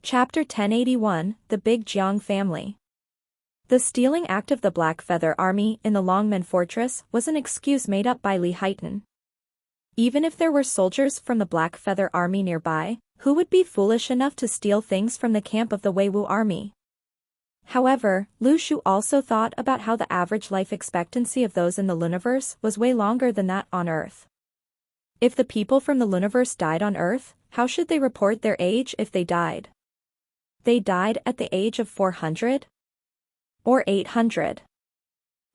Chapter 1081, The Big Jiang Family. The stealing act of the Black Feather Army in the Longmen Fortress was an excuse made up by Li Haitan. Even if there were soldiers from the Black Feather Army nearby, who would be foolish enough to steal things from the camp of the Weiwu Army? However, Lu Shu also thought about how the average life expectancy of those in the Luniverse was way longer than that on Earth. If the people from the Luniverse died on Earth, how should they report their age if they died? They died at the age of 400? Or 800?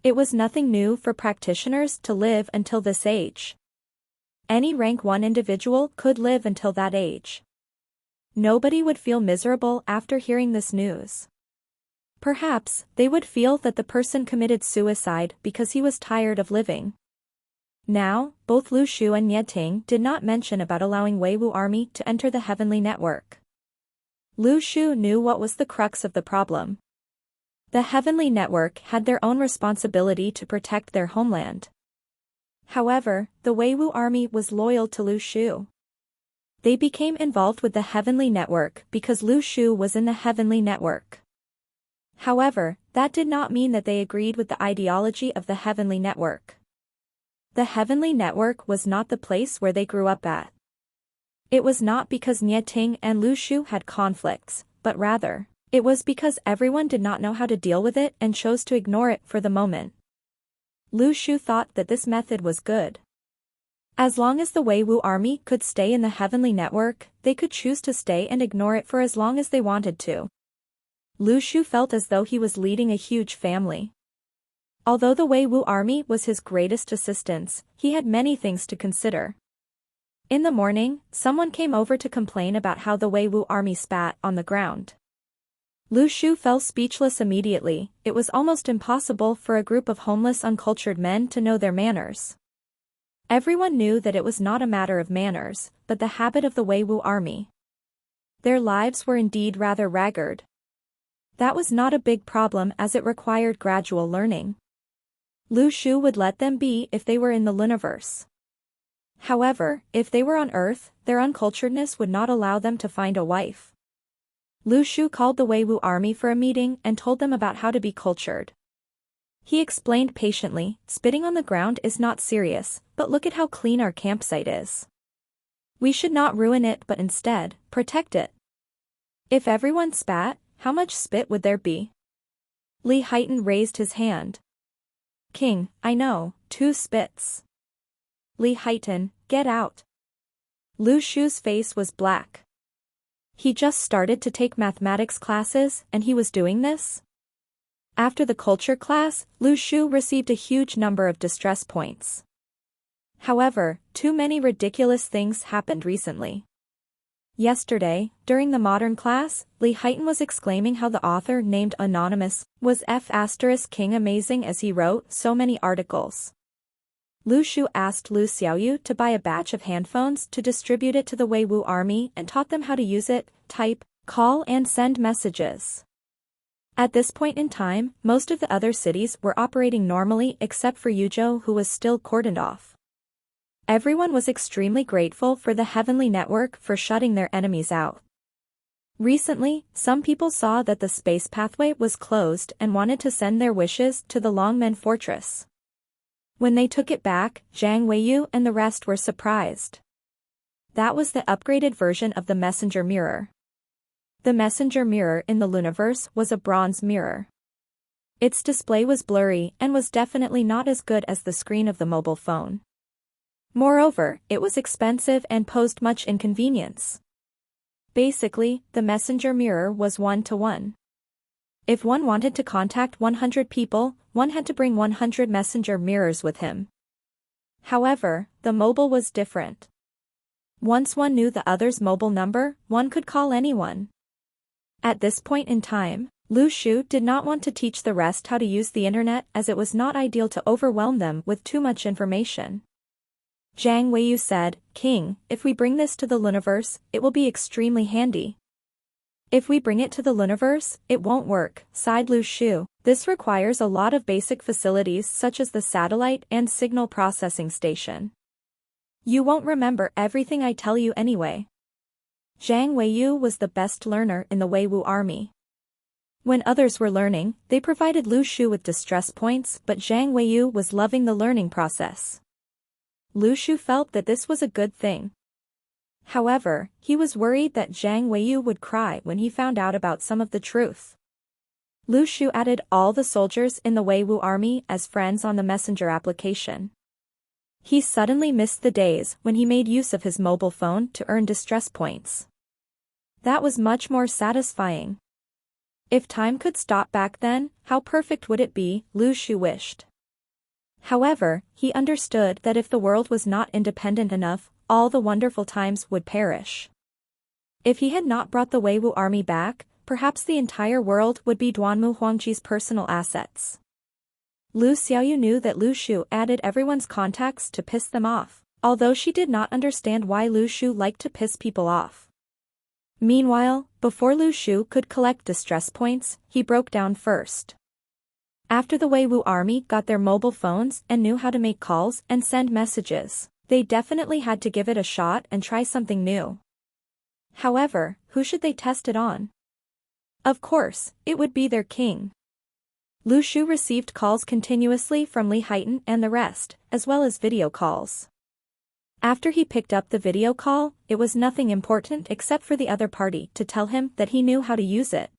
It was nothing new for practitioners to live until this age. Any rank 1 individual could live until that age. Nobody would feel miserable after hearing this news. Perhaps they would feel that the person committed suicide because he was tired of living. Now, both Lu Shu and Nie Ting did not mention about allowing Weiwu Army to enter the Heavenly Network. Lu Shu knew what was the crux of the problem. The Heavenly Network had their own responsibility to protect their homeland. However, the Weiwu Army was loyal to Lu Shu. They became involved with the Heavenly Network because Lu Shu was in the Heavenly Network. However, that did not mean that they agreed with the ideology of the Heavenly Network. The Heavenly Network was not the place where they grew up at. It was not because Nie Ting and Lu Shu had conflicts, but rather, it was because everyone did not know how to deal with it and chose to ignore it for the moment. Lu Shu thought that this method was good. As long as the Weiwu Army could stay in the Heavenly Network, they could choose to stay and ignore it for as long as they wanted to. Lu Shu felt as though he was leading a huge family. Although the Weiwu Army was his greatest assistance, he had many things to consider. In the morning, someone came over to complain about how the Weiwu Army spat on the ground. Lu Shu fell speechless immediately. It was almost impossible for a group of homeless uncultured men to know their manners. Everyone knew that it was not a matter of manners, but the habit of the Weiwu Army. Their lives were indeed rather ragged. That was not a big problem as it required gradual learning. Lu Shu would let them be if they were in the Luniverse. However, if they were on Earth, their unculturedness would not allow them to find a wife. Lu Shu called the Weiwu Army for a meeting and told them about how to be cultured. He explained patiently, spitting on the ground is not serious, but look at how clean our campsite is. We should not ruin it but instead, protect it. If everyone spat, how much spit would there be? Li Haitan raised his hand. King, I know, 2 spits. Li Haitan, get out. Lu Shu's face was black. He just started to take mathematics classes and he was doing this? After the culture class, Lu Shu received a huge number of distress points. However, too many ridiculous things happened recently. Yesterday, during the modern class, Li Haitan was exclaiming how the author named Anonymous was King amazing as he wrote so many articles. Lu Shu asked Lu Xiaoyu to buy a batch of handphones to distribute it to the Weiwu Army and taught them how to use it, type, call and send messages. At this point in time, most of the other cities were operating normally except for Yuzhou, who was still cordoned off. Everyone was extremely grateful for the Heavenly Network for shutting their enemies out. Recently, some people saw that the space pathway was closed and wanted to send their wishes to the Longmen Fortress. When they took it back, Zhang Weiyu and the rest were surprised. That was the upgraded version of the messenger mirror. The messenger mirror in the Luniverse was a bronze mirror. Its display was blurry and was definitely not as good as the screen of the mobile phone. Moreover, it was expensive and posed much inconvenience. Basically, the messenger mirror was 1-to-1. If one wanted to contact 100 people, one had to bring 100 messenger mirrors with him. However, the mobile was different. Once one knew the other's mobile number, one could call anyone. At this point in time, Lu Shu did not want to teach the rest how to use the internet as it was not ideal to overwhelm them with too much information. Zhang Weiyu said, King, if we bring this to the Luniverse, it will be extremely handy. If we bring it to the Luniverse, it won't work, sighed Lu Shu. This requires a lot of basic facilities such as the satellite and signal processing station. You won't remember everything I tell you anyway. Zhang Weiyu was the best learner in the Weiwu army. When others were learning, they provided Lu Shu with distress points, but Zhang Weiyu was loving the learning process. Lu Shu felt that this was a good thing. However, he was worried that Zhang Weiyu would cry when he found out about some of the truth. Lu Shu added all the soldiers in the Weiwu army as friends on the messenger application. He suddenly missed the days when he made use of his mobile phone to earn distress points. That was much more satisfying. If time could stop back then, how perfect would it be, Lu Shu wished. However, he understood that if the world was not independent enough, all the wonderful times would perish. If he had not brought the Weiwu army back, perhaps the entire world would be Duanmu Huangji's personal assets. Lu Xiaoyu knew that Lu Shu added everyone's contacts to piss them off, although she did not understand why Lu Shu liked to piss people off. Meanwhile, before Lu Shu could collect distress points, he broke down first. After the Weiwu army got their mobile phones and knew how to make calls and send messages, they definitely had to give it a shot and try something new. However, who should they test it on? Of course, it would be their king. Lu Shu received calls continuously from Li Haitan and the rest, as well as video calls. After he picked up the video call, it was nothing important except for the other party to tell him that he knew how to use it.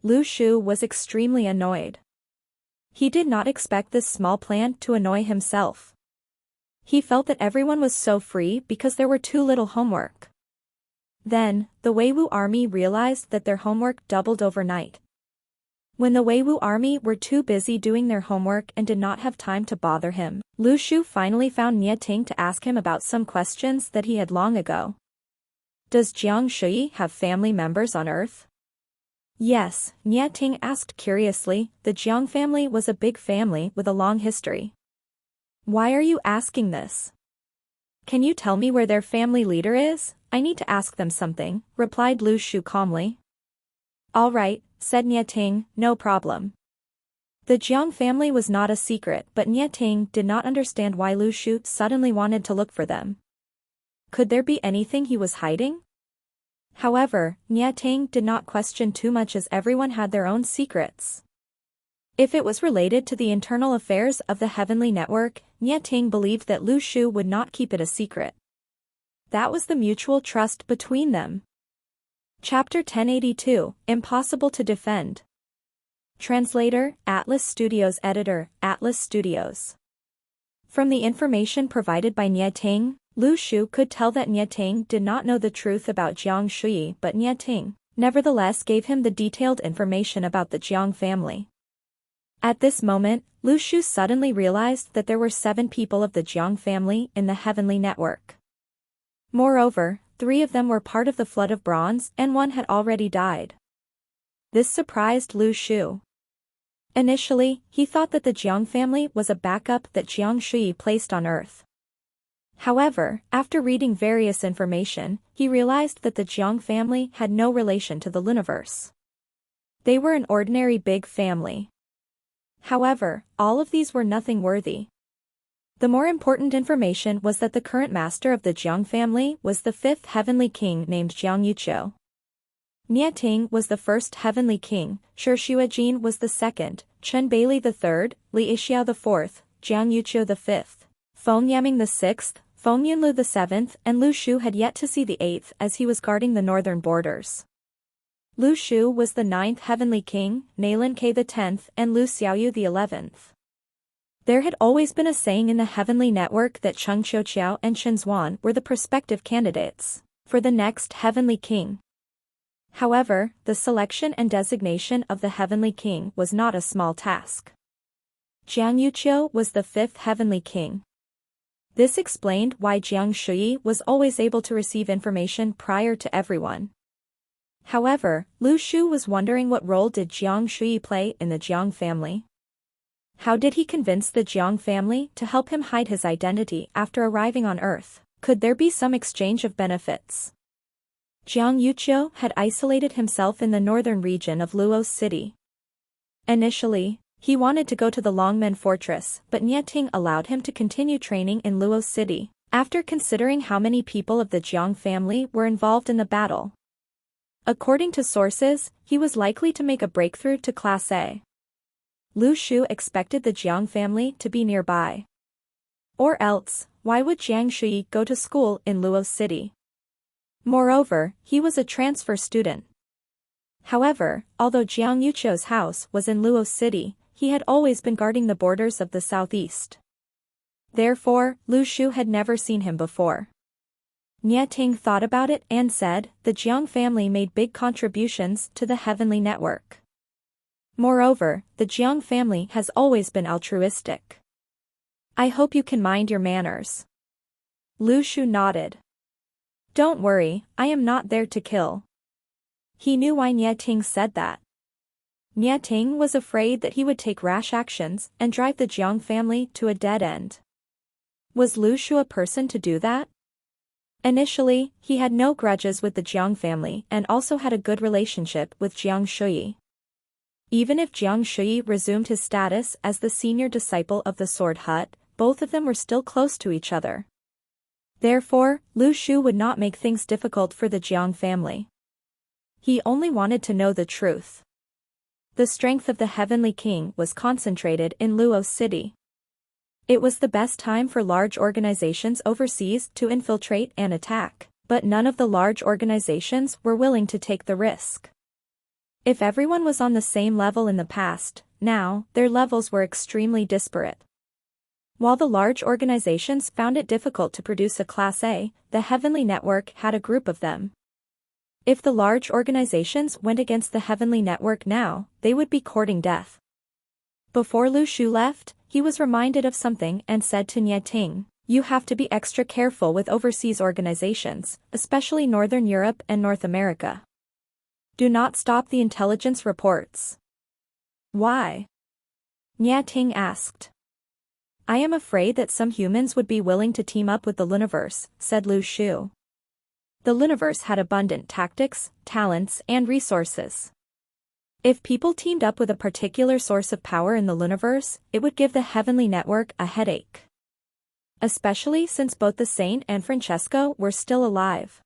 Lu Shu was extremely annoyed. He did not expect this small plan to annoy himself. He felt that everyone was so free because there were too little homework. Then, the Weiwu army realized that their homework doubled overnight. When the Weiwu army were too busy doing their homework and did not have time to bother him, Lu Shu finally found Nie Ting to ask him about some questions that he had long ago. Does Jiang Shui have family members on Earth? Yes, Nie Ting asked curiously. The Jiang family was a big family with a long history. Why are you asking this? Can you tell me where their family leader is? I need to ask them something, replied Lu Shu calmly. All right, said Nie Ting, no problem. The Jiang family was not a secret, but Nie Ting did not understand why Lu Shu suddenly wanted to look for them. Could there be anything he was hiding? However, Nie Ting did not question too much as everyone had their own secrets. If it was related to the internal affairs of the Heavenly Network, Nie Ting believed that Lu Shu would not keep it a secret. That was the mutual trust between them. Chapter 1082, Impossible to Defend. Translator, Atlas Studios. Editor, Atlas Studios. From the information provided by Nie Ting, Lu Shu could tell that Nie Ting did not know the truth about Jiang Shui, but Nie Ting, nevertheless, gave him the detailed information about the Jiang family. At this moment, Lu Shu suddenly realized that there were 7 people of the Jiang family in the Heavenly Network. Moreover, 3 of them were part of the Flood of Bronze and 1 had already died. This surprised Lu Shu. Initially, he thought that the Jiang family was a backup that Jiang Shui placed on Earth. However, after reading various information, he realized that the Jiang family had no relation to the Luniverse. They were an ordinary big family. However, all of these were nothing worthy. The more important information was that the current master of the Jiang family was the 5th heavenly king named Jiang Yuqiu. Nie Ting was the 1st heavenly king, Shi Shuijin was the 2nd, Chen Bailey the 3rd, Li Yixiao the 4th, Jiang Yuqiu the 5th, Feng Yaming the 6th, Feng Yunlu the 7th, and Lu Shu had yet to see the 8th as he was guarding the northern borders. Lu Shu was the 9th heavenly king, Nalin Ke the 10th, and Lu Xiaoyu the 11th. There had always been a saying in the Heavenly Network that Cheng Qiuqiao and Chen Zuan were the prospective candidates for the next Heavenly King. However, the selection and designation of the Heavenly King was not a small task. Jiang Yuqiu was the 5th Heavenly King. This explained why Jiang Shui was always able to receive information prior to everyone. However, Lu Shu was wondering what role did Jiang Shui play in the Jiang family. How did he convince the Jiang family to help him hide his identity after arriving on Earth? Could there be some exchange of benefits? Jiang Yuqiu had isolated himself in the northern region of Luo City. Initially, he wanted to go to the Longmen Fortress, but Nie Ting allowed him to continue training in Luo City. after considering how many people of the Jiang family were involved in the battle. According to sources, he was likely to make a breakthrough to Class A. Lu Shu expected the Jiang family to be nearby. Or else, why would Jiang Shui go to school in Luo City? Moreover, he was a transfer student. However, although Jiang Yuqiu's house was in Luo City, he had always been guarding the borders of the southeast. Therefore, Lu Shu had never seen him before. Nie Ting thought about it and said, the Jiang family made big contributions to the heavenly network. Moreover, the Jiang family has always been altruistic. I hope you can mind your manners. Lu Shu nodded. Don't worry, I am not there to kill. He knew why Nie Ting said that. Nie Ting was afraid that he would take rash actions and drive the Jiang family to a dead end. Was Lu Shu a person to do that? Initially, he had no grudges with the Jiang family and also had a good relationship with Jiang Shui. Even if Jiang Shui resumed his status as the senior disciple of the Sword Hut, both of them were still close to each other. Therefore, Lu Shu would not make things difficult for the Jiang family. He only wanted to know the truth. The strength of the Heavenly King was concentrated in Luo City. It was the best time for large organizations overseas to infiltrate and attack, but none of the large organizations were willing to take the risk. If everyone was on the same level in the past, now, their levels were extremely disparate. While the large organizations found it difficult to produce a Class A, the Heavenly Network had a group of them. If the large organizations went against the Heavenly Network now, they would be courting death. Before Lu Shu left, he was reminded of something and said to Nie Ting, you have to be extra careful with overseas organizations, especially Northern Europe and North America. Do not stop the intelligence reports. Why? Nie Ting asked. I am afraid that some humans would be willing to team up with the Luniverse, said Lu Shu. The Luniverse had abundant tactics, talents, and resources. If people teamed up with a particular source of power in the Luniverse, it would give the Heavenly Network a headache. Especially since both the Saint and Francesco were still alive.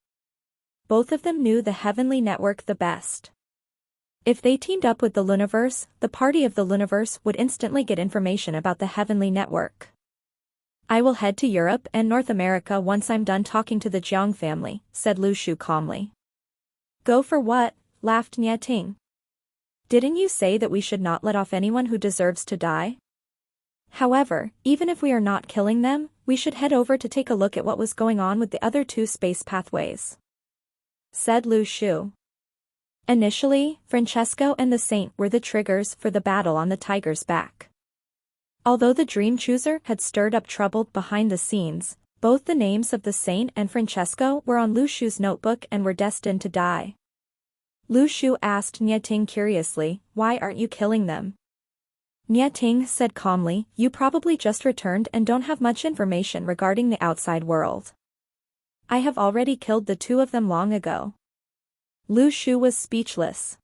Both of them knew the Heavenly Network the best. If they teamed up with the Luniverse, the party of the Luniverse would instantly get information about the Heavenly Network. I will head to Europe and North America once I'm done talking to the Jiang family, said Lu Shu calmly. Go for what? Laughed Nie Ting. Didn't you say that we should not let off anyone who deserves to die? However, even if we are not killing them, we should head over to take a look at what was going on with the other two space pathways, said Lu Shu. Initially, Francesco and the Saint were the triggers for the battle on the tiger's back. Although the Dream Chooser had stirred up trouble behind the scenes, both the names of the Saint and Francesco were on Lu Shu's notebook and were destined to die. Lu Shu asked Nie Ting curiously, why aren't you killing them? Nie Ting said calmly, you probably just returned and don't have much information regarding the outside world. I have already killed the two of them long ago. Lu Shu was speechless.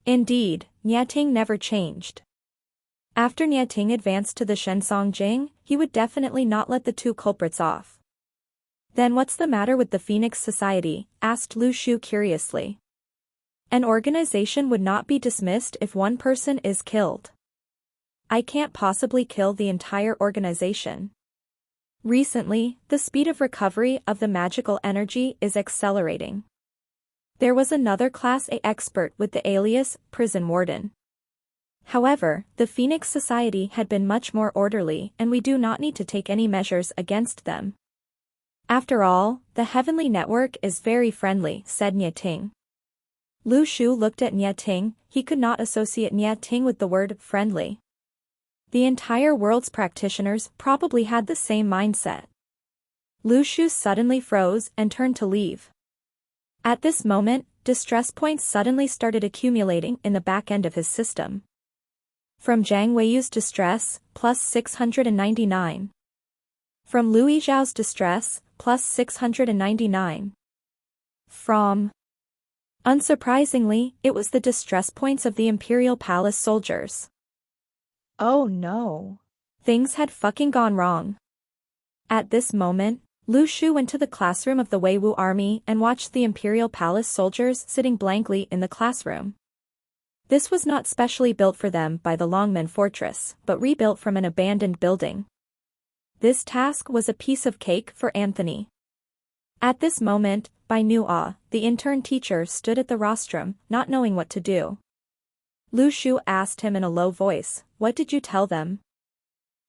Indeed, Nie Ting never changed. After Nie Ting advanced to the Shensong Jing, he would definitely not let the two culprits off. Then what's the matter with the Phoenix Society? Asked Lu Shu curiously. An organization would not be dismissed if one person is killed. I can't possibly kill the entire organization. Recently, the speed of recovery of the magical energy is accelerating. There was another Class A expert with the alias Prison Warden. However, the Phoenix Society had been much more orderly and we do not need to take any measures against them. After all, the Heavenly Network is very friendly, said Nie Ting. Lu Shu looked at Nie Ting, he could not associate Nie Ting with the word friendly. The entire world's practitioners probably had the same mindset. Lu Shu suddenly froze and turned to leave. At this moment, distress points suddenly started accumulating in the back end of his system. From Zhang Weiyu's distress, plus 699. From Lu Yizhao's distress, plus 699. From... Unsurprisingly, it was the distress points of the Imperial Palace soldiers. Oh no. Things had fucking gone wrong. At this moment, Lu Shu went to the classroom of the Weiwu army and watched the imperial palace soldiers sitting blankly in the classroom. This was not specially built for them by the Longmen fortress, but rebuilt from an abandoned building. This task was a piece of cake for Anthony. At this moment, Bai Nua, the intern teacher, stood at the rostrum, not knowing what to do. Lu Shu asked him in a low voice, "What did you tell them?"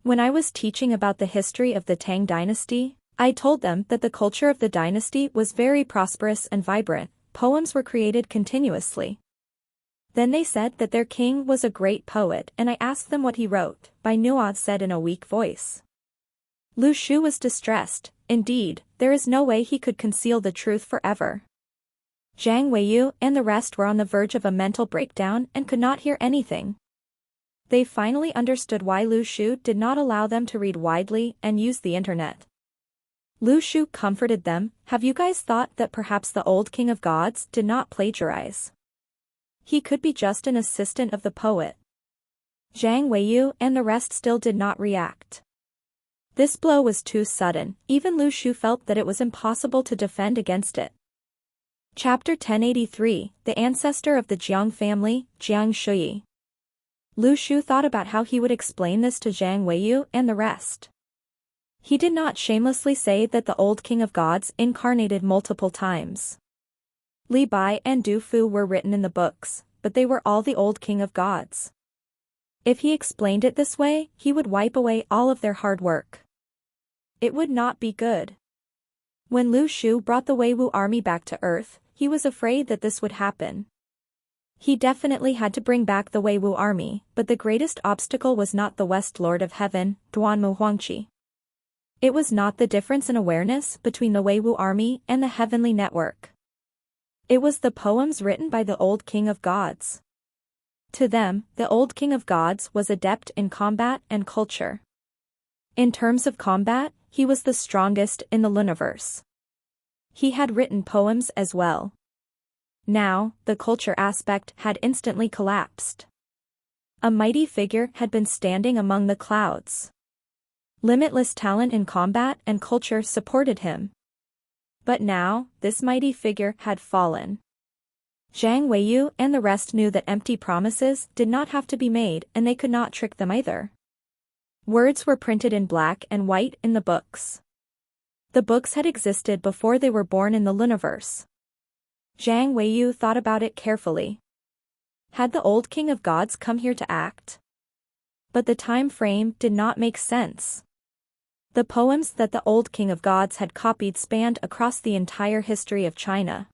"When I was teaching about the history of the Tang dynasty, I told them that the culture of the dynasty was very prosperous and vibrant. Poems were created continuously. Then they said that their king was a great poet and I asked them what he wrote," Bai Nua said in a weak voice. Lu Shu was distressed. Indeed, there is no way he could conceal the truth forever. Zhang Weiyu and the rest were on the verge of a mental breakdown and could not hear anything. They finally understood why Lu Shu did not allow them to read widely and use the internet. Lu Shu comforted them, "Have you guys thought that perhaps the old king of gods did not plagiarize? He could be just an assistant of the poet." Zhang Weiyu and the rest still did not react. This blow was too sudden, even Lu Shu felt that it was impossible to defend against it. Chapter 1083, The Ancestor of the Jiang Family, Jiang Shuyi. Lu Shu thought about how he would explain this to Zhang Weiyu and the rest. He did not shamelessly say that the old king of gods incarnated multiple times. Li Bai and Du Fu were written in the books, but they were all the old king of gods. If he explained it this way, he would wipe away all of their hard work. It would not be good. When Lu Shu brought the Weiwu army back to Earth, he was afraid that this would happen. He definitely had to bring back the Weiwu army, but the greatest obstacle was not the West Lord of Heaven, Duanmu Huangqi. It was not the difference in awareness between the Weiwu army and the heavenly network. It was the poems written by the old king of gods. To them, the old king of gods was adept in combat and culture. In terms of combat, he was the strongest in the universe. He had written poems as well. Now, the culture aspect had instantly collapsed. A mighty figure had been standing among the clouds. Limitless talent in combat and culture supported him. But now, this mighty figure had fallen. Zhang Weiyu and the rest knew that empty promises did not have to be made and they could not trick them either. Words were printed in black and white in the books. The books had existed before they were born in the universe. Zhang Weiyu thought about it carefully. Had the old king of gods come here to act? But the time frame did not make sense. The poems that the old king of gods had copied spanned across the entire history of China.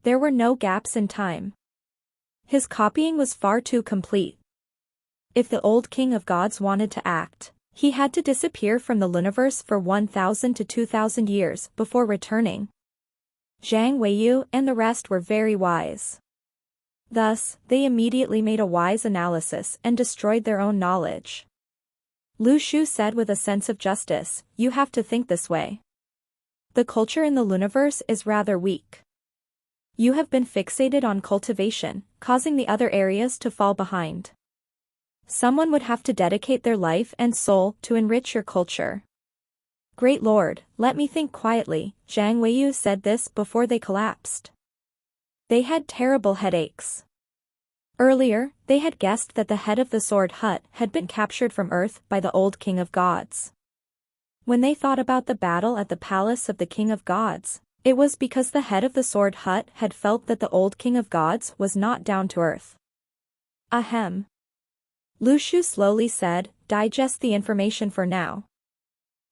There were no gaps in time. His copying was far too complete. If the old king of gods wanted to act, he had to disappear from the universe for 1,000 to 2,000 years before returning. Zhang Weiyu and the rest were very wise. Thus, they immediately made a wise analysis and destroyed their own knowledge. Lu Shu said with a sense of justice, "You have to think this way. The culture in the universe is rather weak. You have been fixated on cultivation, causing the other areas to fall behind. Someone would have to dedicate their life and soul to enrich your culture." "Great Lord, let me think quietly," Zhang Weiyu said this before they collapsed. They had terrible headaches. Earlier, they had guessed that the head of the sword hut had been captured from Earth by the old king of gods. When they thought about the battle at the palace of the king of gods, it was because the head of the sword hut had felt that the old king of gods was not down to earth. Ahem. Lu Shu slowly said, "Digest the information for now.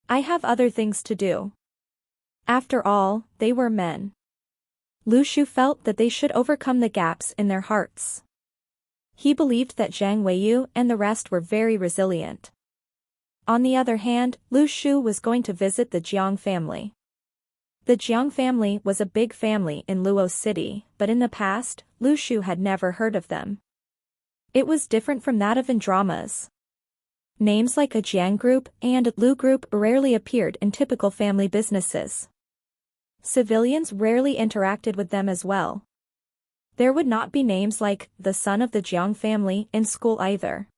I have other things to do." After all, they were men. Lu Shu felt that they should overcome the gaps in their hearts. He believed that Zhang Weiyu and the rest were very resilient. On the other hand, Lu Shu was going to visit the Jiang family. The Jiang family was a big family in Luo City, but in the past, Lu Shu had never heard of them. It was different from that of in dramas. Names like a Jiang group and Lu group rarely appeared in typical family businesses. Civilians rarely interacted with them as well. There would not be names like the son of the Jiang family in school either.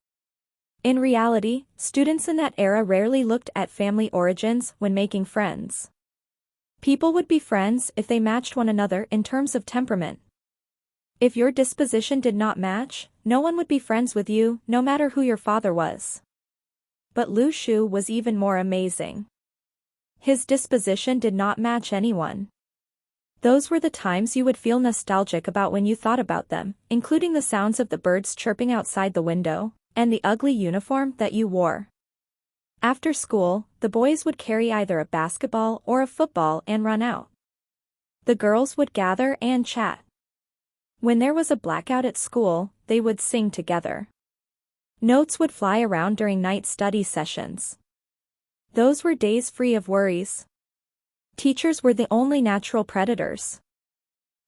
In reality, students in that era rarely looked at family origins when making friends. People would be friends if they matched one another in terms of temperament. If your disposition did not match, no one would be friends with you, no matter who your father was. But Lu Shu was even more amazing. His disposition did not match anyone. Those were the times you would feel nostalgic about when you thought about them, including the sounds of the birds chirping outside the window, and the ugly uniform that you wore. After school, the boys would carry either a basketball or a football and run out. The girls would gather and chat. When there was a blackout at school, they would sing together. Notes would fly around during night study sessions. Those were days free of worries. Teachers were the only natural predators.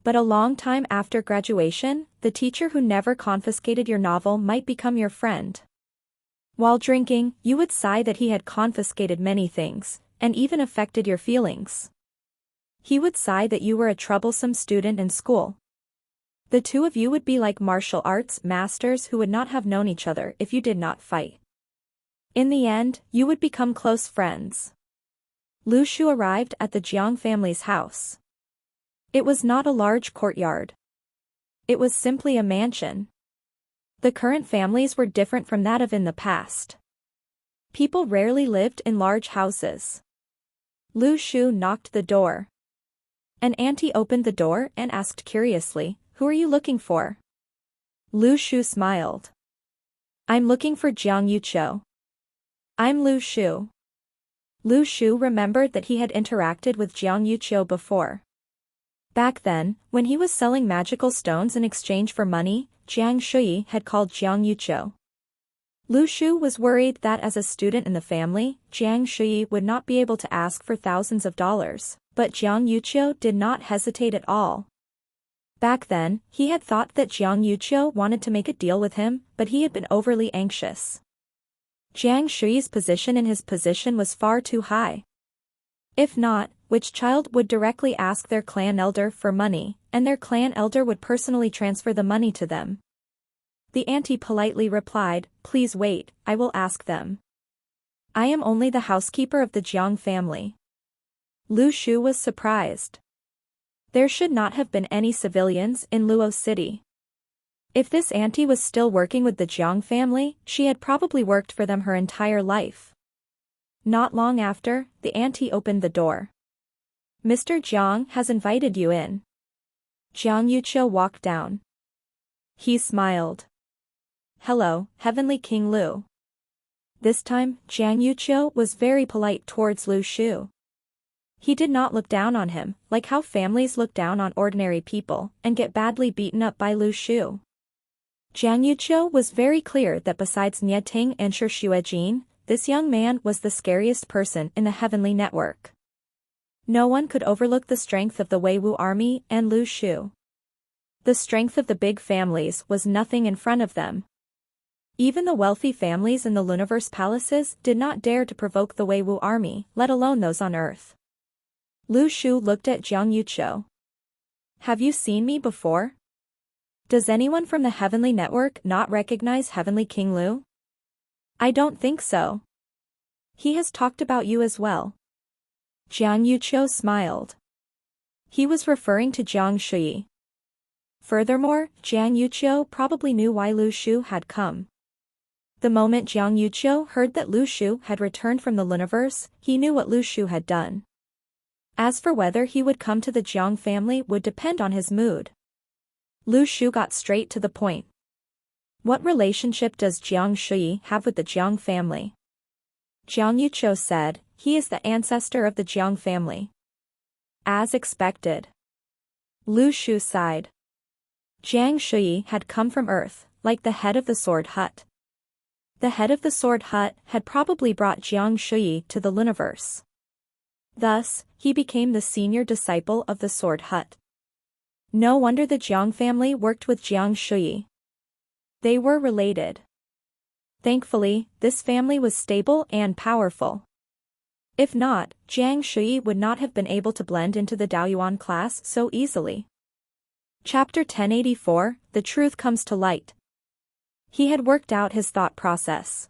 But a long time after graduation, the teacher who never confiscated your novel might become your friend. While drinking, you would sigh that he had confiscated many things, and even affected your feelings. He would sigh that you were a troublesome student in school. The two of you would be like martial arts masters who would not have known each other if you did not fight. In the end, you would become close friends. Lu Shu arrived at the Jiang family's house. It was not a large courtyard. It was simply a mansion. The current families were different from that of in the past. People rarely lived in large houses. Lu Shu knocked the door. An auntie opened the door and asked curiously, "Who are you looking for?" Lu Shu smiled. "I'm looking for Jiang Yuqiu." "I'm Lu Shu." Lu Shu remembered that he had interacted with Jiang Yuqiu before. Back then, when he was selling magical stones in exchange for money, Jiang Shui had called Jiang Yuqiu. Lu Shu was worried that as a student in the family, Jiang Shui would not be able to ask for thousands of dollars, but Jiang Yuqiu did not hesitate at all. Back then, he had thought that Jiang Yuqiu wanted to make a deal with him, but he had been overly anxious. Jiang Shui's position in his position was far too high. If not, which child would directly ask their clan elder for money, and their clan elder would personally transfer the money to them? The auntie politely replied, "Please wait, I will ask them. I am only the housekeeper of the Jiang family." Lu Shu was surprised. There should not have been any civilians in Luo City. If this auntie was still working with the Jiang family, she had probably worked for them her entire life. Not long after, the auntie opened the door. "Mr. Jiang has invited you in." Jiang Yuqiu walked down. He smiled. "Hello, Heavenly King Lu." This time, Jiang Yuqiu was very polite towards Lu Shu. He did not look down on him, like how families look down on ordinary people, and get badly beaten up by Lu Shu. Jiang Yuqiu was very clear that besides Nie Ting and Shi Xuejin, this young man was the scariest person in the heavenly network. No one could overlook the strength of the Weiwu army and Lu Shu. The strength of the big families was nothing in front of them. Even the wealthy families in the Luniverse palaces did not dare to provoke the Weiwu army, let alone those on Earth. Lu Shu looked at Jiang Yuqiu. "Have you seen me before? Does anyone from the Heavenly Network not recognize Heavenly King Lu?" "I don't think so. He has talked about you as well." Jiang Yuqiu smiled. He was referring to Jiang Shui. Furthermore, Jiang Yuqiu probably knew why Lu Shu had come. The moment Jiang Yuqiu heard that Lu Shu had returned from the Luniverse, he knew what Lu Shu had done. As for whether he would come to the Jiang family would depend on his mood. Lu Shu got straight to the point. "What relationship does Jiang Shui have with the Jiang family?" Jiang Yuqiu said, "He is the ancestor of the Jiang family." As expected. Lu Shu sighed. Jiang Shui had come from Earth, like the head of the Sword Hut. The head of the Sword Hut had probably brought Jiang Shui to the Luniverse. Thus, he became the senior disciple of the Sword Hut. No wonder the Jiang family worked with Jiang Shui. They were related. Thankfully, this family was stable and powerful. If not, Jiang Shui would not have been able to blend into the Daoyuan class so easily. Chapter 1084, The Truth Comes to Light. He had worked out his thought process.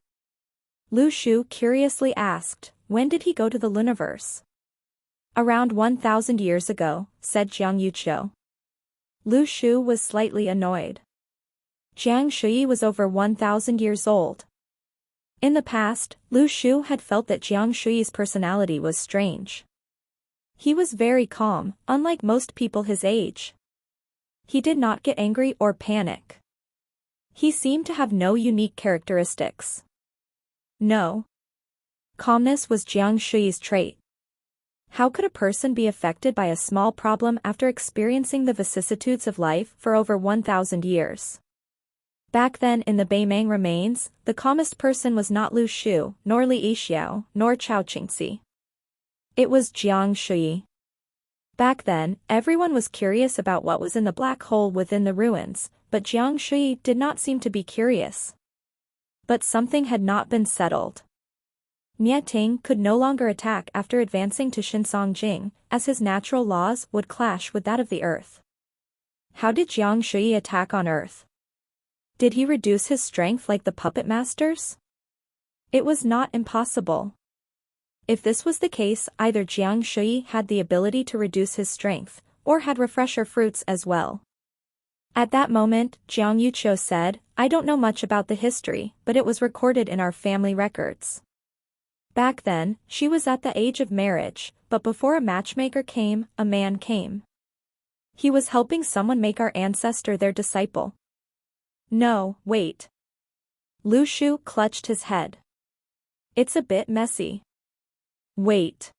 Lu Shu curiously asked, "When did he go to the Luniverse?" Around 1,000 years ago, said Jiang Yuqiu. Lu Shu was slightly annoyed. Jiang Shuyi was over 1,000 years old. In the past, Lu Shu had felt that Jiang Shuyi's personality was strange. He was very calm, unlike most people his age. He did not get angry or panic. He seemed to have no unique characteristics. No. Calmness was Jiang Shuyi's trait. How could a person be affected by a small problem after experiencing the vicissitudes of life for over 1,000 years? Back then in the Beimang remains, the calmest person was not Lu Shu, nor Li Yixiao, nor Chao Qingxi. It was Jiang Shuyi. Back then, everyone was curious about what was in the black hole within the ruins, but Jiang Shuyi did not seem to be curious. But something had not been settled. Ting could no longer attack after advancing to Jing, as his natural laws would clash with that of the earth. How did Jiang Shuyi attack on earth? Did he reduce his strength like the puppet masters? It was not impossible. If this was the case, either Jiang Shuyi had the ability to reduce his strength, or had refresher fruits as well. At that moment, Jiang Yuqiu said, "I don't know much about the history, but it was recorded in our family records." Back then, she was at the age of marriage, but before a matchmaker came, a man came. He was helping someone make our ancestor their disciple. No, wait. Lu Shu clutched his head. It's a bit messy. Wait.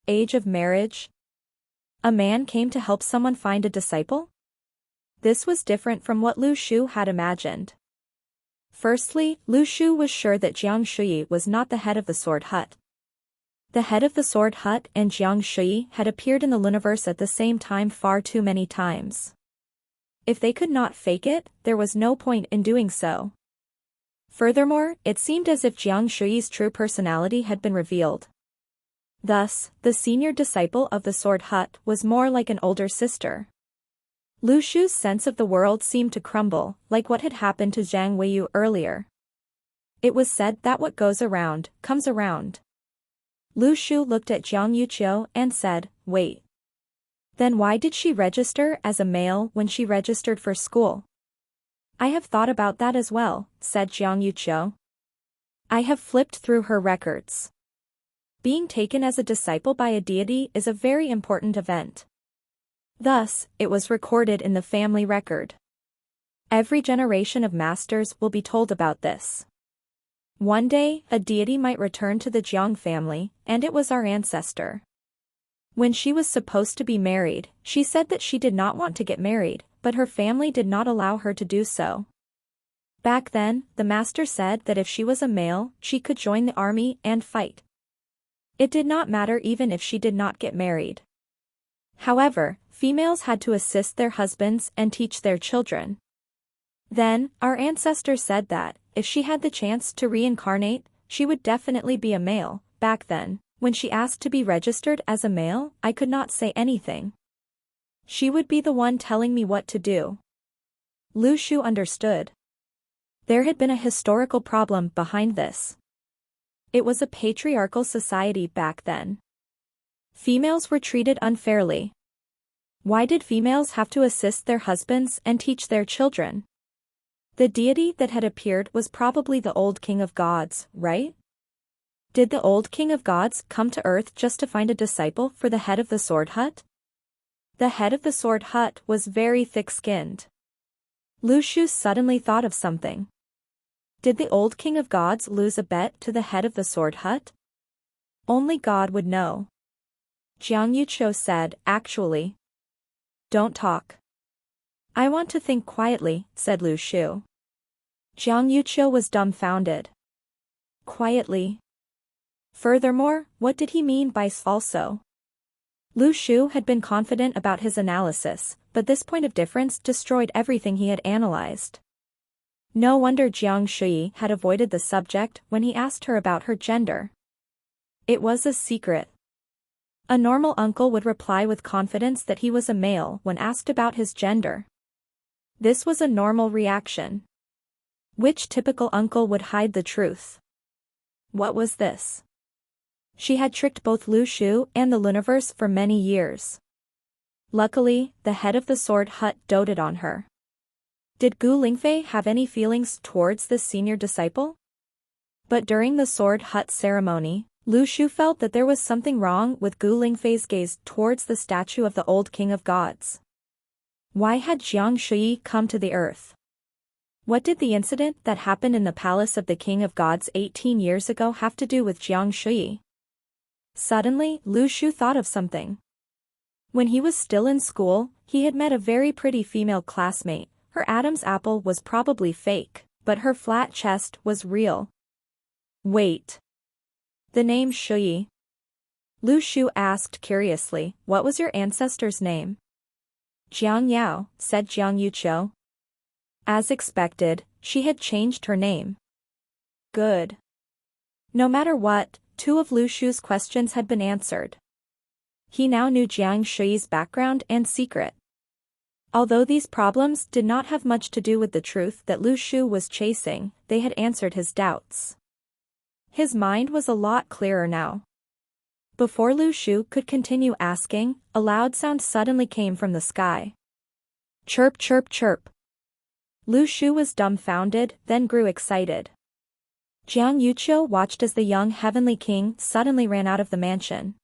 Age of marriage? A man came to help someone find a disciple? This was different from what Lu Shu had imagined. Firstly, Lu Shu was sure that Jiang Shuyi was not the head of the Sword Hut. The head of the Sword Hut and Jiang Shuyi had appeared in the universe at the same time far too many times. If they could not fake it, there was no point in doing so. Furthermore, it seemed as if Jiang Shuyi's true personality had been revealed. Thus, the senior disciple of the Sword Hut was more like an older sister. Lu Shu's sense of the world seemed to crumble, like what had happened to Zhang Weiyu earlier. It was said that what goes around, comes around. Lu Shu looked at Jiang Yuqiu and said, "Wait. Then why did she register as a male when she registered for school?" "I have thought about that as well," said Jiang Yuqiu. "I have flipped through her records. Being taken as a disciple by a deity is a very important event. Thus, it was recorded in the family record. Every generation of masters will be told about this. One day, a deity might return to the Jiang family, and it was our ancestor. When she was supposed to be married, she said that she did not want to get married, but her family did not allow her to do so. Back then, the master said that if she was a male, she could join the army and fight. It did not matter even if she did not get married. However, females had to assist their husbands and teach their children. Then, our ancestor said that, if she had the chance to reincarnate, she would definitely be a male. Back then, when she asked to be registered as a male, I could not say anything. She would be the one telling me what to do." Lu Shu understood. There had been a historical problem behind this. It was a patriarchal society back then. Females were treated unfairly. Why did females have to assist their husbands and teach their children? The deity that had appeared was probably the old king of gods, right? Did the old king of gods come to earth just to find a disciple for the head of the Sword Hut? The head of the Sword Hut was very thick-skinned. Lu Shu suddenly thought of something. Did the old king of gods lose a bet to the head of the Sword Hut? Only God would know. Jiang Yuqiu said, "Actually. Don't talk. I want to think quietly," said Lu Shu. Jiang Yuqiu was dumbfounded. Quietly. Furthermore, what did he mean by also? Lu Shu had been confident about his analysis, but this point of difference destroyed everything he had analyzed. No wonder Jiang Shuyi had avoided the subject when he asked her about her gender. It was a secret. A normal uncle would reply with confidence that he was a male when asked about his gender. This was a normal reaction. Which typical uncle would hide the truth? What was this? She had tricked both Lu Shu and the Luniverse for many years. Luckily, the head of the sword hut doted on her. Did Gu Lingfei have any feelings towards this senior disciple? But during the sword hut ceremony, Lu Shu felt that there was something wrong with Gu Lingfei's gaze towards the statue of the old king of gods. Why had Jiang Shui come to the earth? What did the incident that happened in the palace of the king of gods 18 years ago have to do with Jiang Shui? Suddenly, Lu Shu thought of something. When he was still in school, he had met a very pretty female classmate. Her Adam's apple was probably fake, but her flat chest was real. Wait. The name Shui? Lu Shu asked curiously, what was your ancestor's name? Jiang Yao, said Jiang Yuqiu. As expected, she had changed her name. Good. No matter what, 2 of Lu Shu's questions had been answered. He now knew Jiang Shui's background and secret. Although these problems did not have much to do with the truth that Lu Shu was chasing, they had answered his doubts. His mind was a lot clearer now. Before Lu Shu could continue asking, a loud sound suddenly came from the sky. Chirp, chirp, chirp. Lu Shu was dumbfounded, then grew excited. Jiang Yuqiu watched as the young heavenly king suddenly ran out of the mansion.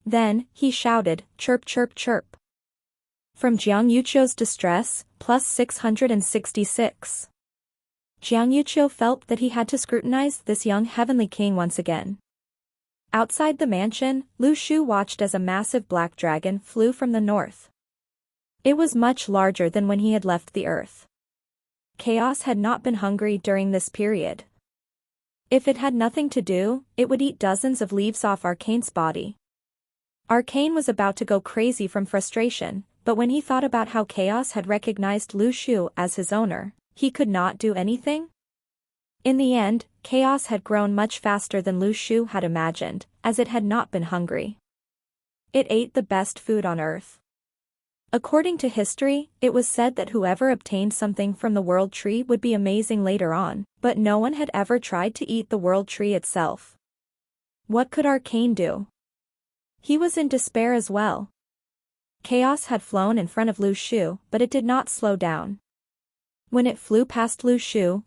Then, he shouted, chirp, chirp, chirp. From Jiang Yuqiu's distress, plus 666. Jiang Yuqiu felt that he had to scrutinize this young heavenly king once again. Outside the mansion, Lu Shu watched as a massive black dragon flew from the north. It was much larger than when he had left the earth. Chaos had not been hungry during this period. If it had nothing to do, it would eat dozens of leaves off Arcane's body. Arcane was about to go crazy from frustration, but when he thought about how Chaos had recognized Lu Shu as his owner, he could not do anything. In the end, Chaos had grown much faster than Lu Shu had imagined, as it had not been hungry. It ate the best food on earth. According to history, it was said that whoever obtained something from the world tree would be amazing later on, but no one had ever tried to eat the world tree itself. What could Arcane do? He was in despair as well. Chaos had flown in front of Lu Shu, but it did not slow down. When it flew past Lu Shu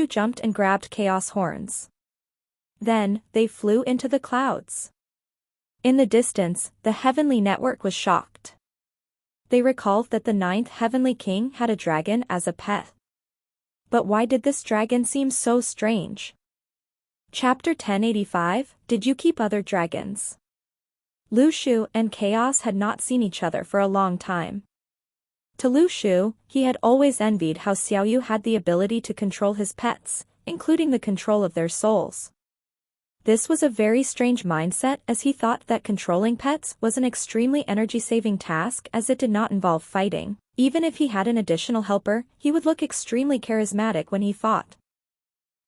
jumped and grabbed Chaos' horns. Then, they flew into the clouds. In the distance, the heavenly network was shocked. They recalled that the 9th heavenly king had a dragon as a pet. But why did this dragon seem so strange? Chapter 1085, Did you keep other dragons? Lu Shu and Chaos had not seen each other for a long time. To Lu Shu, he had always envied how Xiaoyu had the ability to control his pets, including the control of their souls. This was a very strange mindset as he thought that controlling pets was an extremely energy-saving task as it did not involve fighting. Even if he had an additional helper, he would look extremely charismatic when he fought.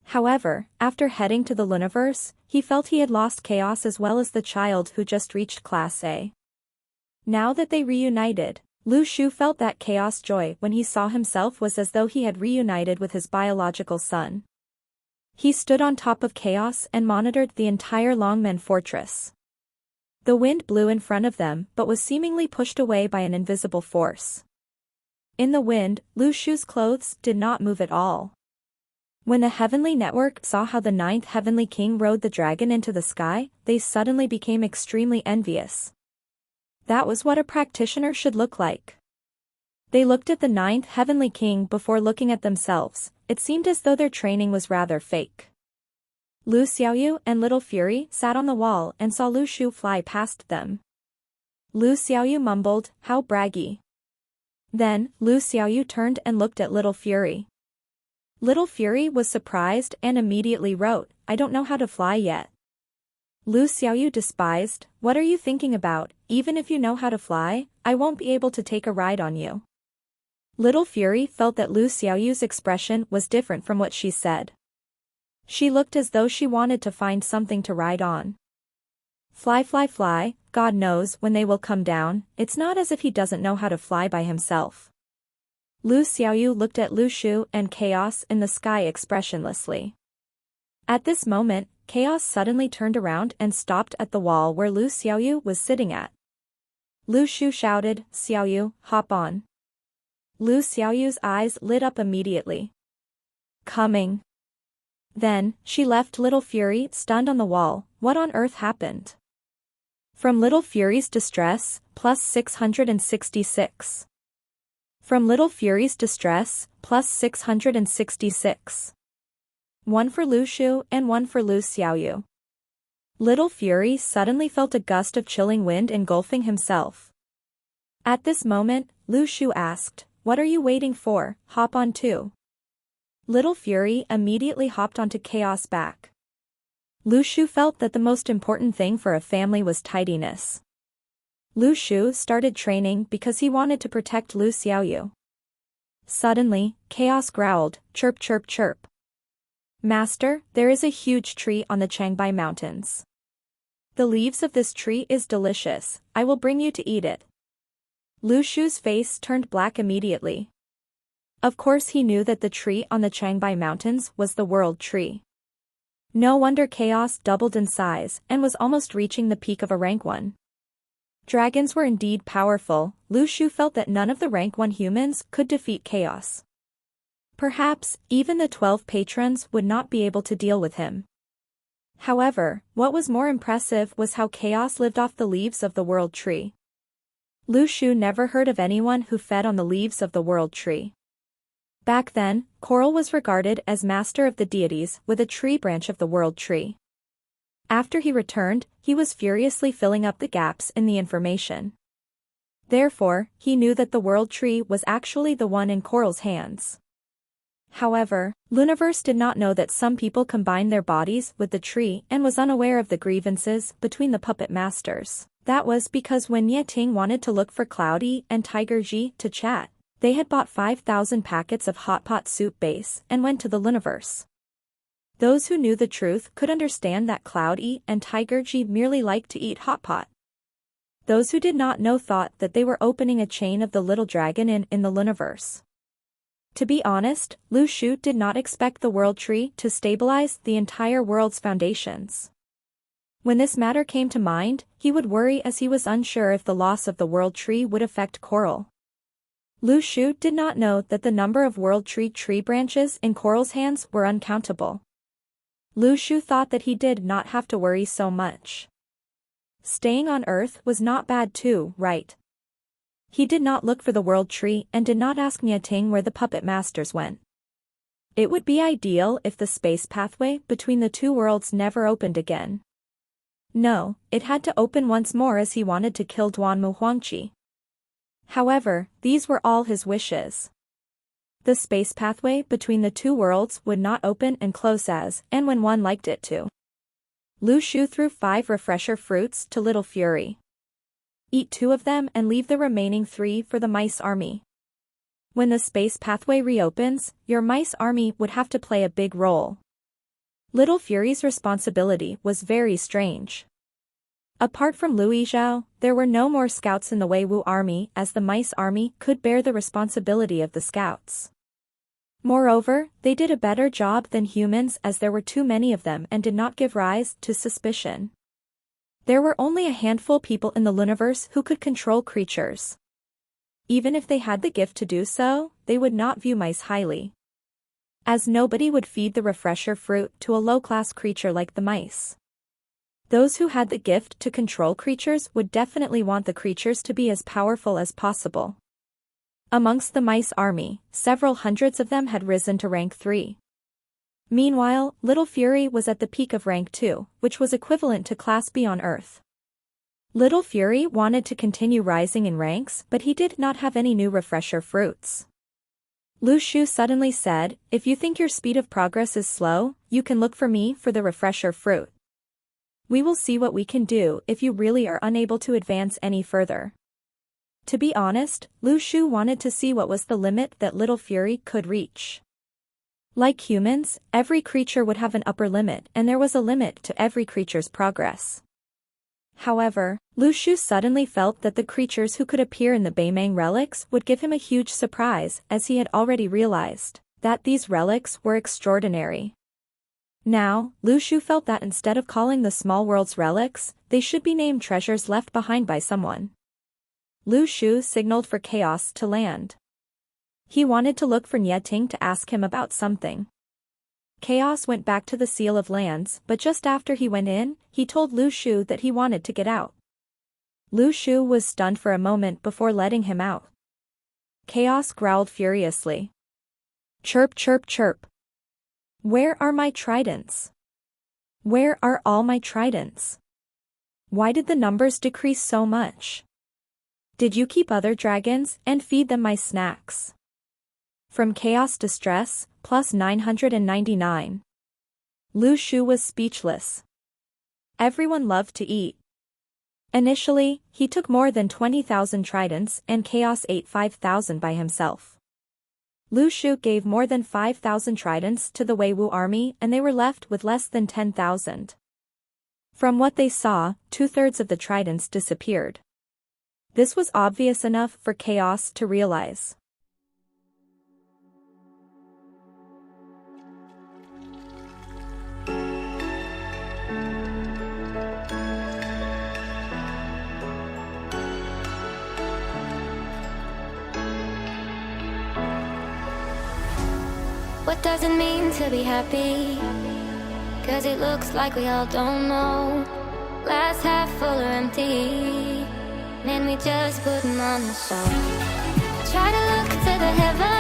However, after heading to the Luniverse, he felt he had lost Chaos as well as the child who just reached Class A. Now that they reunited, Lu Shu felt that Chaos' joy when he saw himself was as though he had reunited with his biological son. He stood on top of Chaos and monitored the entire Longmen fortress. The wind blew in front of them but was seemingly pushed away by an invisible force. In the wind, Lu Shu's clothes did not move at all. When the heavenly network saw how the 9th heavenly king rode the dragon into the sky, they suddenly became extremely envious. That was what a practitioner should look like. They looked at the 9th heavenly king before looking at themselves. It seemed as though their training was rather fake. Lu Xiaoyu and Little Fury sat on the wall and saw Lu Shu fly past them. Lu Xiaoyu mumbled, "How braggy." Then, Lu Xiaoyu turned and looked at Little Fury. Little Fury was surprised and immediately wrote, "I don't know how to fly yet." Lu Xiaoyu despised, "What are you thinking about? Even if you know how to fly, I won't be able to take a ride on you." Little Fury felt that Lu Xiaoyu's expression was different from what she said. She looked as though she wanted to find something to ride on. Fly, fly, fly, God knows when they will come down. It's not as if he doesn't know how to fly by himself. Lu Xiaoyu looked at Lu Shu and Chaos in the sky expressionlessly. At this moment, Chaos suddenly turned around and stopped at the wall where Lu Xiaoyu was sitting at. Lu Shu shouted, "Xiaoyu, hop on." Lu Xiaoyu's eyes lit up immediately. Coming. Then, she left Little Fury stunned on the wall. What on earth happened? From Little Fury's distress, plus 666. From Little Fury's distress, plus 666. One for Lu Shu and one for Lu Xiaoyu. Little Fury suddenly felt a gust of chilling wind engulfing himself. At this moment, Lu Shu asked, "What are you waiting for? Hop on too." Little Fury immediately hopped onto Chaos' back. Lu Shu felt that the most important thing for a family was tidiness. Lu Shu started training because he wanted to protect Lu Xiaoyu. Suddenly, Chaos growled, "Chirp chirp chirp. Master, there is a huge tree on the Changbai Mountains. The leaves of this tree is delicious, I will bring you to eat it." Lu Shu's face turned black immediately. Of course he knew that the tree on the Changbai Mountains was the World Tree. No wonder Chaos doubled in size and was almost reaching the peak of a rank 1. Dragons were indeed powerful. Lu Shu felt that none of the rank 1 humans could defeat Chaos. Perhaps, even the 12 patrons would not be able to deal with him. However, what was more impressive was how Chaos lived off the leaves of the World Tree. Lu Shu never heard of anyone who fed on the leaves of the World Tree. Back then, Coral was regarded as master of the deities with a tree branch of the World Tree. After he returned, he was furiously filling up the gaps in the information. Therefore, he knew that the World Tree was actually the one in Coral's hands. However, Luniverse did not know that some people combined their bodies with the tree and was unaware of the grievances between the puppet masters. That was because when Nye Ting wanted to look for Cloudy and Tiger Ji to chat, they had bought 5,000 packets of hot pot soup base and went to the Luniverse. Those who knew the truth could understand that Cloudy and Tiger Ji merely liked to eat hot pot. Those who did not know thought that they were opening a chain of the little dragon in the Luniverse. To be honest, Lu Shu did not expect the World Tree to stabilize the entire world's foundations. When this matter came to mind, he would worry as he was unsure if the loss of the World Tree would affect Coral. Lu Shu did not know that the number of World Tree branches in Coral's hands were uncountable. Lu Shu thought that he did not have to worry so much. Staying on Earth was not bad too, right? He did not look for the World Tree and did not ask Nye Ting where the puppet masters went. It would be ideal if the space pathway between the two worlds never opened again. No, it had to open once more as he wanted to kill Duanmu Huangqi. However, these were all his wishes. The space pathway between the two worlds would not open and close as and when one liked it to. Lu Shu threw 5 refresher fruits to Little Fury. Eat 2 of them and leave the remaining 3 for the mice army. When the space pathway reopens, your mice army would have to play a big role. Little Fury's responsibility was very strange. Apart from Lu Yizhao, there were no more scouts in the Wei Wu army as the mice army could bear the responsibility of the scouts. Moreover, they did a better job than humans as there were too many of them and did not give rise to suspicion. There were only a handful people in the Luniverse who could control creatures. Even if they had the gift to do so, they would not view mice highly, as nobody would feed the refresher fruit to a low-class creature like the mice. Those who had the gift to control creatures would definitely want the creatures to be as powerful as possible. Amongst the mice army, several hundreds of them had risen to rank 3. Meanwhile, Little Fury was at the peak of rank 2, which was equivalent to Class B on Earth. Little Fury wanted to continue rising in ranks, but he did not have any new refresher fruits. Lu Shu suddenly said, "If you think your speed of progress is slow, you can look for me for the refresher fruit. We will see what we can do if you really are unable to advance any further." To be honest, Lu Shu wanted to see what was the limit that Little Fury could reach. Like humans, every creature would have an upper limit and there was a limit to every creature's progress. However, Lu Shu suddenly felt that the creatures who could appear in the Beimang relics would give him a huge surprise as he had already realized that these relics were extraordinary. Now, Lu Shu felt that instead of calling the small worlds relics, they should be named treasures left behind by someone. Lu Shu signaled for Chaos to land. He wanted to look for Nieting to ask him about something. Chaos went back to the Seal of Lands, but just after he went in, he told Lu Shu that he wanted to get out. Lu Shu was stunned for a moment before letting him out. Chaos growled furiously. Chirp chirp chirp. Where are my tridents? Where are all my tridents? Why did the numbers decrease so much? Did you keep other dragons and feed them my snacks? From Chaos Distress, plus 999. Lu Shu was speechless. Everyone loved to eat. Initially, he took more than 20,000 tridents and Chaos ate 5,000 by himself. Lu Shu gave more than 5,000 tridents to the Wei Wu army and they were left with less than 10,000. From what they saw, 2/3 of the tridents disappeared. This was obvious enough for Chaos to realize. What does it mean to be happy? 'Cause it looks like we all don't know. Glass half full or empty, man, we just putting on the show. Try to look to the heavens.